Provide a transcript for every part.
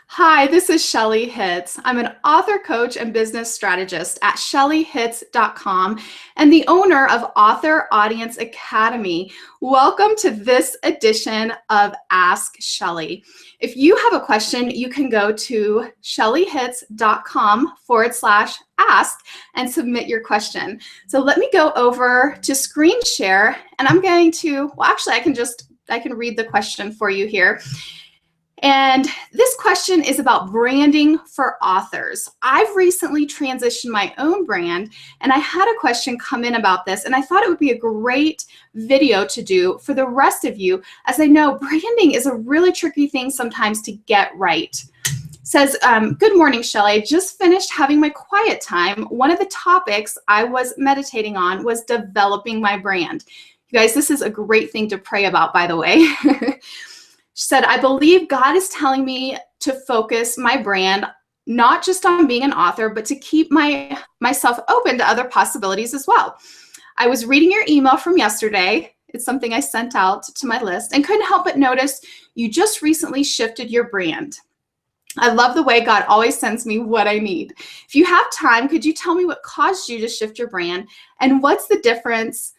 Hi, this is Shelley Hitz. I'm an author, coach, and business strategist at shelleyhitz.com and the owner of Author Audience Academy. Welcome to this edition of Ask Shelley. If you have a question, you can go to shelleyhitz.com/ask and submit your question. So let me go over to screen share, and I'm going to, well, actually, I can read the question for you here. And this question is about branding for authors. I've recently transitioned my own brand, and I had a question come in about this, and I thought it would be a great video to do for the rest of you, as I know branding is a really tricky thing sometimes to get right. Says, good morning, Shelley. I just finished having my quiet time. One of the topics I was meditating on was developing my brand. You guys, this is a great thing to pray about, by the way. She said, I believe God is telling me to focus my brand not just on being an author, but to keep myself open to other possibilities as well. I was reading your email from yesterday. It's something I sent out to my list and couldn't help but notice you just recently shifted your brand. I love the way God always sends me what I need. If you have time, could you tell me what caused you to shift your brand and what's the difference?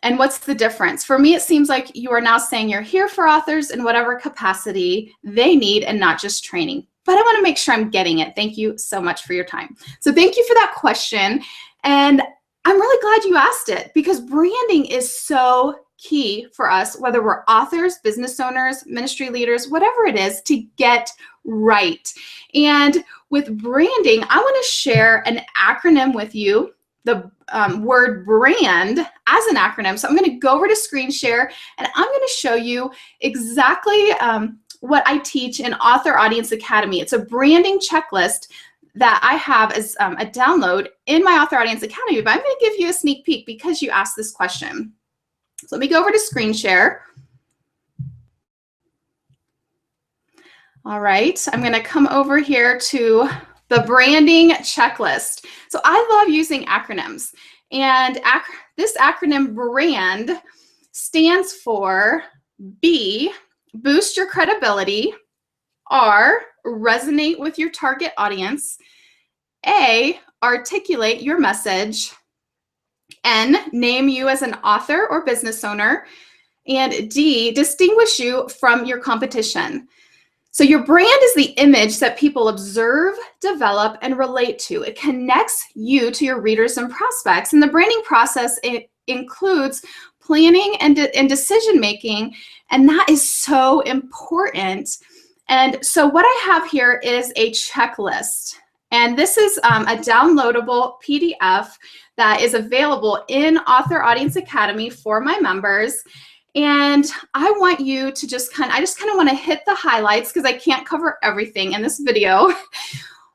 And what's the difference? For me, it seems like you are now saying you're here for authors in whatever capacity they need and not just training. But I want to make sure I'm getting it. Thank you so much for your time. So thank you for that question. And I'm really glad you asked it because branding is so key for us, whether we're authors, business owners, ministry leaders, whatever it is, to get right. And with branding, I want to share an acronym with you. The word brand as an acronym. So I'm going to go over to screen share and I'm going to show you exactly what I teach in Author Audience Academy. It's a branding checklist that I have as a download in my Author Audience Academy, but I'm going to give you a sneak peek because you asked this question. So let me go over to screen share. All right, I'm going to come over here to the branding checklist. So I love using acronyms. And this acronym BRAND stands for B, boost your credibility, R, resonate with your target audience, A, articulate your message, N, name you as an author or business owner, and D, distinguish you from your competition. So your brand is the image that people observe, develop, and relate to. It connects you to your readers and prospects. And the branding process, it includes planning and decision-making, and that is so important. And so what I have here is a checklist. And this is a downloadable PDF that is available in Author Audience Academy for my members. And I want you to I just kind of want to hit the highlights because I can't cover everything in this video,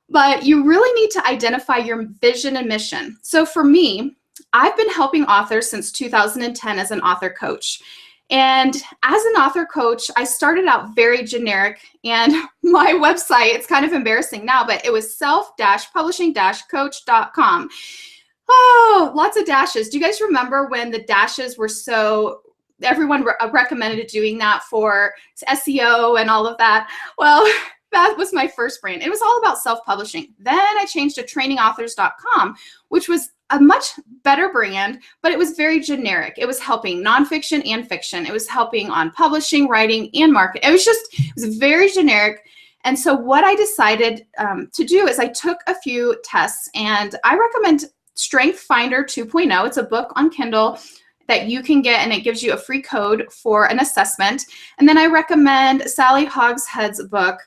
but you really need to identify your vision and mission. So for me, I've been helping authors since 2010 as an author coach. And as an author coach, I started out very generic, and my website, it's kind of embarrassing now, but it was self-publishing-coach.com. Oh, lots of dashes. Do you guys remember when the dashes were so everyone recommended doing that for SEO and all of that? Well, that was my first brand. It was all about self-publishing. Then I changed to trainingauthors.com, which was a much better brand, but it was very generic. It was helping nonfiction and fiction. It was helping on publishing, writing, and market. It was very generic. And so what I decided to do is I took a few tests, and I recommend Strength Finder 2.0. It's a book on Kindle that you can get, and it gives you a free code for an assessment. And then I recommend Sally Hogshead's book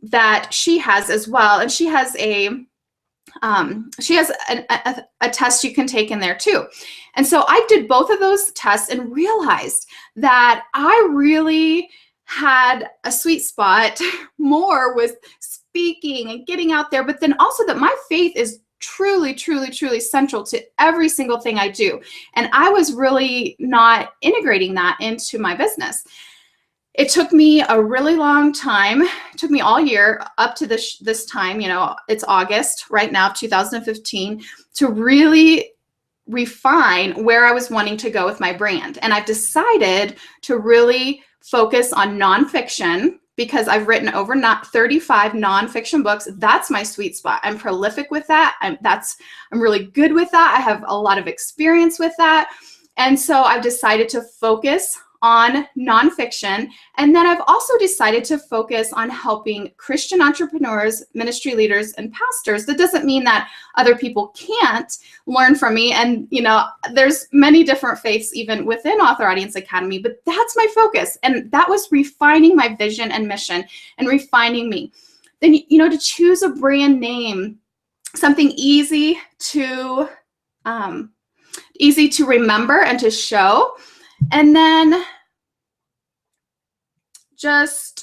that she has as well, and she has a test you can take in there too. And so I did both of those tests and realized that I really had a sweet spot more with speaking and getting out there, but then also that my faith is truly, truly, truly central to every single thing I do. And I was really not integrating that into my business. It took me a really long time. It took me all year up to this time, it's August right now, 2015, to really refine where I was wanting to go with my brand. And I've decided to really focus on nonfiction because I've written over 35 nonfiction books. That's my sweet spot. I'm prolific with that. I'm really good with that. I have a lot of experience with that. And so I've decided to focus on nonfiction. And then I've also decided to focus on helping Christian entrepreneurs, ministry leaders, and pastors. That doesn't mean that other people can't learn from me. And, you know, there's many different faiths even within Author Audience Academy, but that's my focus. And that was refining my vision and mission and refining me. Then, you know, to choose a brand name, something easy to remember and to show. And then just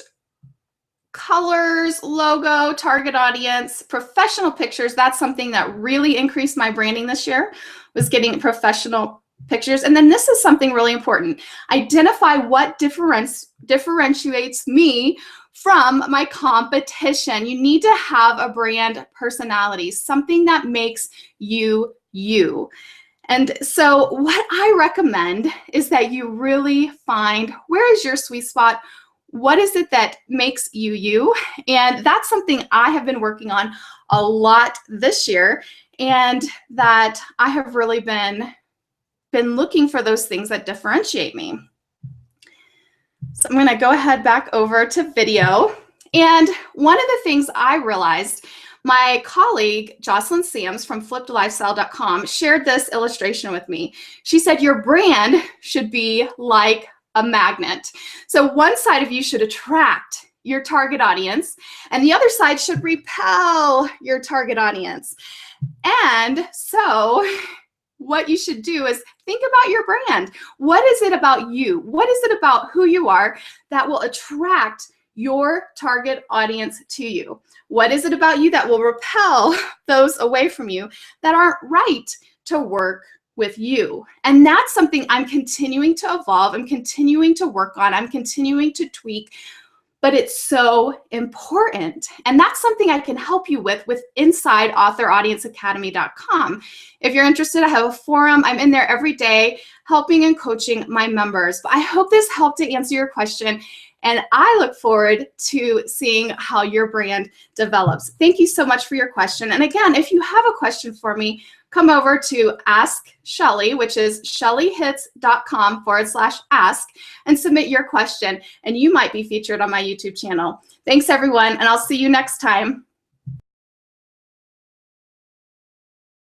colors, logo, target audience, professional pictures. That's something that really increased my branding this year, was getting professional pictures. And then this is something really important. Identify what differentiates me from my competition. You need to have a brand personality, something that makes you you. And so what I recommend is that you really find, where is your sweet spot? What is it that makes you you? And that's something I have been working on a lot this year, and that I have really been looking for those things that differentiate me. So I'm going to go ahead back over to video. And one of the things I realized, my colleague, Jocelyn Sams from flippedlifestyle.com, shared this illustration with me. She said, your brand should be like a magnet. So one side of you should attract your target audience, and the other side should repel your target audience. And so what you should do is think about your brand. What is it about you? What is it about who you are that will attract your target audience to you? What is it about you that will repel those away from you that aren't right to work with you? And that's something I'm continuing to evolve. I'm continuing to work on. I'm continuing to tweak, but it's so important. And that's something I can help you with inside authoraudienceacademy.com. If you're interested, I have a forum. I'm in there every day helping and coaching my members. But I hope this helped to answer your question. And I look forward to seeing how your brand develops. Thank you so much for your question. And again, if you have a question for me, come over to Ask Shelley, which is shelleyhits.com/ask, and submit your question, and you might be featured on my YouTube channel. Thanks, everyone, and I'll see you next time.